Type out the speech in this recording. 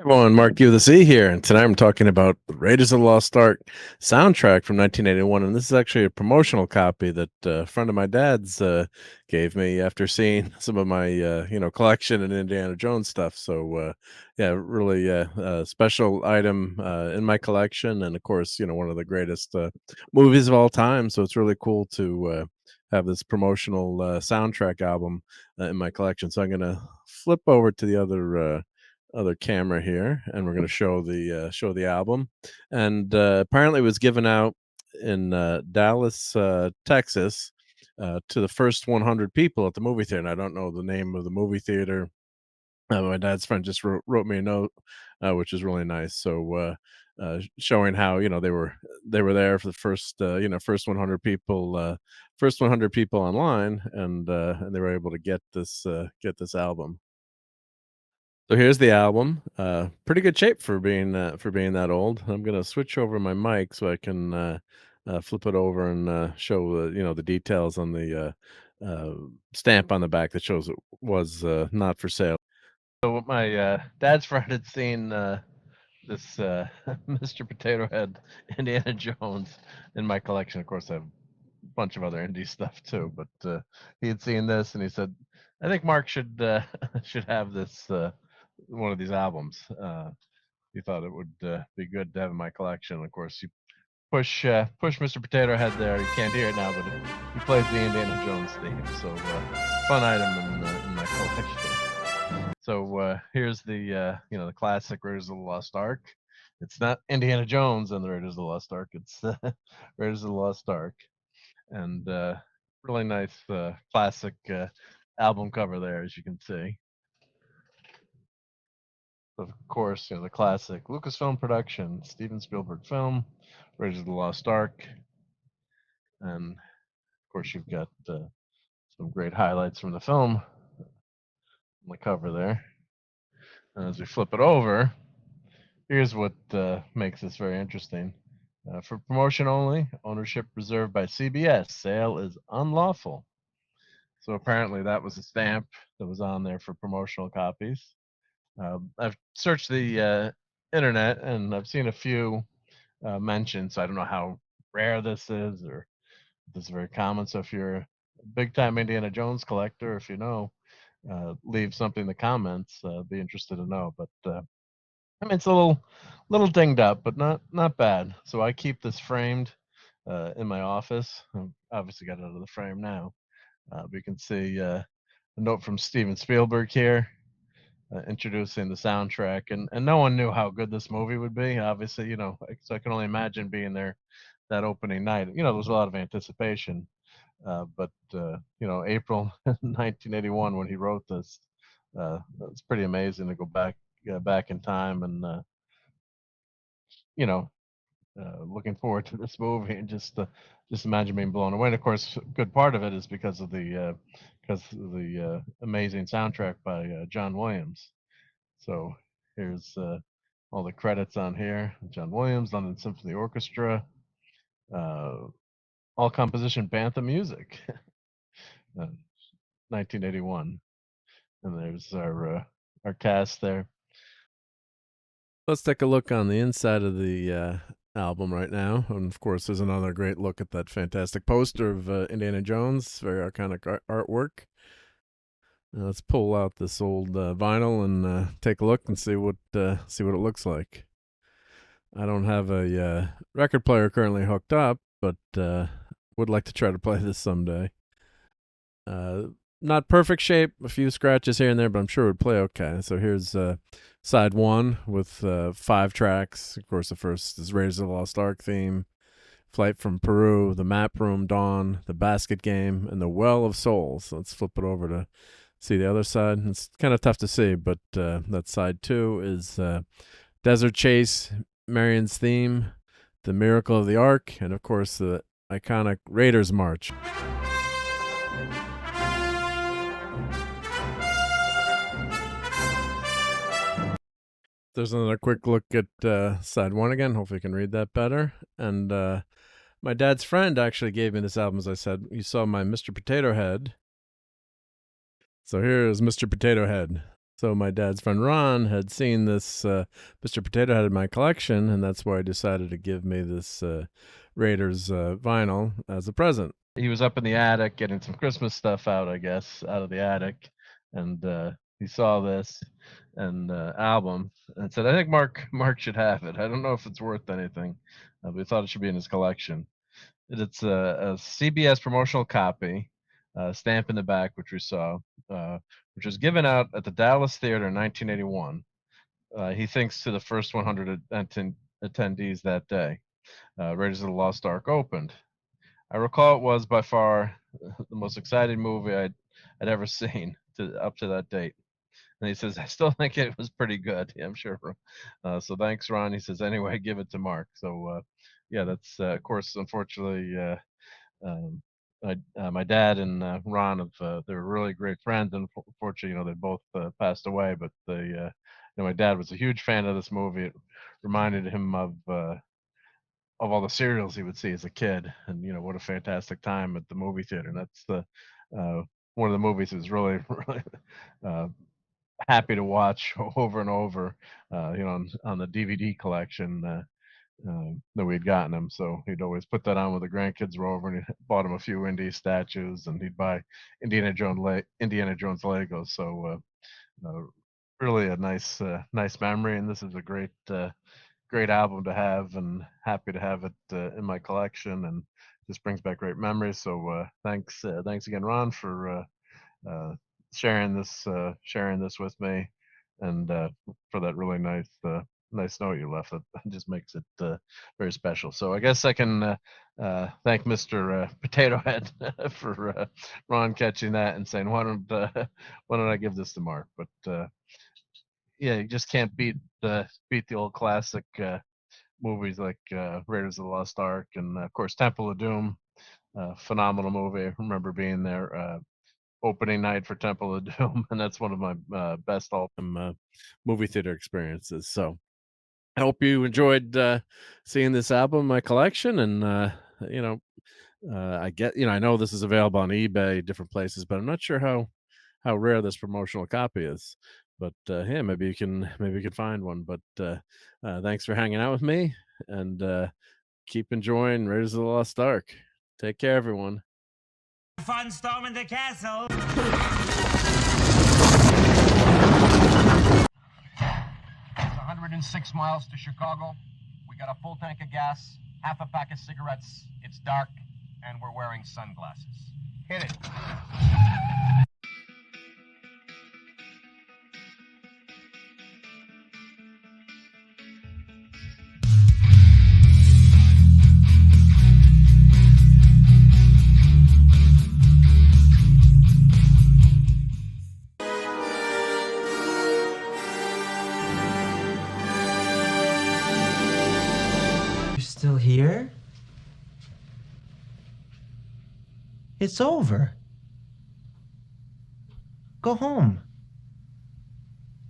Everyone, Marc D here, and tonight I'm talking about Raiders of the Lost Ark soundtrack from 1981, and this is actually a promotional copy that a friend of my dad's gave me after seeing some of my collection and Indiana Jones stuff. So yeah, really special item in my collection, and of course, one of the greatest movies of all time. So it's really cool to have this promotional soundtrack album in my collection. So I'm gonna flip over to the other camera here, and we're going to show the album. And apparently it was given out in Dallas, Texas, to the first 100 people at the movie theater. And I don't know the name of the movie theater. My dad's friend just wrote me a note, which is really nice. So showing how they were there for the first first 100 people, first 100 people online, and they were able to get this album. So here's the album. Pretty good shape for being that old. I'm gonna switch over my mic so I can flip it over and show the details on the stamp on the back that shows it was not for sale. So my dad's friend had seen this Mr. Potato Head Indiana Jones in my collection. Of course, I have a bunch of other indie stuff too, but he had seen this and he said, "I think Mark should should have this." One of these albums. He thought it would be good to have in my collection. Of course, you push Mr. Potato Head there. You can't hear it now, but he plays the Indiana Jones theme. So fun item in my collection. So here's the the classic Raiders of the Lost Ark. It's not Indiana Jones and the Raiders of the Lost Ark. It's Raiders of the Lost Ark, and really nice classic album cover there, as you can see. Of course, the classic Lucasfilm production, Steven Spielberg film, Raiders of the Lost Ark, and of course you've got some great highlights from the film on the cover there. And as we flip it over, here's what makes this very interesting. For promotion only, ownership reserved by CBS. Sale is unlawful. So apparently that was a stamp that was on there for promotional copies. I've searched the internet and I've seen a few mentioned, so I don't know how rare this is or if this is very common. So if you're a big time Indiana Jones collector, if you know, leave something in the comments. Be interested to know. But I mean, it's a little dinged up, but not bad. So I keep this framed in my office. I've obviously got it out of the frame now. We can see a note from Steven Spielberg here introducing the soundtrack, and no one knew how good this movie would be. Obviously, so I can only imagine being there that opening night. There was a lot of anticipation, but April 1981 when he wrote this, it's pretty amazing to go back in time and you know looking forward to this movie and just imagine being blown away. And of course, a good part of it is because of the amazing soundtrack by John Williams. So here's all the credits on here: John Williams, London Symphony Orchestra, uh, all composition Bantha Music, 1981. And there's our cast there. Let's take a look on the inside of the album right now. And of course, there's another great look at that fantastic poster of Indiana Jones, very iconic artwork. Let's pull out this old vinyl and take a look and see what it looks like. I don't have a record player currently hooked up, but would like to try to play this someday. Not perfect shape, a few scratches here and there, but I'm sure it would play okay. So here's side one with 5 tracks. Of course, the first is Raiders of the Lost Ark theme, Flight from Peru, The Map Room, Dawn, The Basket Game, and The Well of Souls. So let's flip it over to see the other side. It's kind of tough to see, but that side 2 is Desert Chase, Marion's Theme, The Miracle of the Ark, and of course the iconic Raiders March. There's another quick look at side 1 again. Hopefully you can read that better. And my dad's friend actually gave me this album, as I said. You saw my Mr. Potato Head. So here is Mr. Potato Head. So my dad's friend Ron had seen this Mr. Potato Head in my collection, and that's why he decided to give me this Raiders vinyl as a present. He was up in the attic getting some Christmas stuff out, I guess, out of the attic, and he saw this and album and said, "I think Mark should have it. I don't know if it's worth anything, but he thought it should be in his collection." It's a CBS promotional copy, stamp in the back, which we saw, which was given out at the Dallas Theater in 1981. He thinks to the first 100 attendees that day. Raiders of the Lost Ark opened. I recall it was by far the most exciting movie I'd ever seen up to that date. And he says, I still think it was pretty good. Yeah, I'm sure. So thanks, Ron. He says, anyway, give it to Mark. So yeah, that's of course, unfortunately, um, my dad and Ron they were really great friends. And unfortunately, they both passed away. But my dad was a huge fan of this movie. It reminded him of all the serials he would see as a kid, and what a fantastic time at the movie theater. And that's the one of the movies that was really really uh, happy to watch over and over, on the DVD collection that we'd gotten him. So he'd always put that on when the grandkids were over, and he bought him a few Indy statues, and he'd buy Indiana Jones Legos. So really a nice memory, and this is a great album to have, and happy to have it in my collection, and just brings back great memories. So thanks again, Ron, for uh, sharing this with me, and for that really nice note you left. That just makes it very special. So I guess I can thank Mr. Potato Head for Ron catching that and saying, why don't I give this to Mark? But yeah, you just can't beat the old classic movies like Raiders of the Lost Ark, and of course Temple of Doom. Phenomenal movie. I remember being there opening night for Temple of Doom, and that's one of my best all-time movie theater experiences. So I hope you enjoyed seeing this album in my collection, and I know this is available on eBay, different places, but I'm not sure how rare this promotional copy is. But yeah, maybe you can find one. But thanks for hanging out with me, and keep enjoying Raiders of the Lost Ark. Take care, everyone. Fun storming the castle. 106 miles to Chicago. We got a full tank of gas, half a pack of cigarettes. It's dark, and we're wearing sunglasses. Hit it. Still here? It's over. Go home.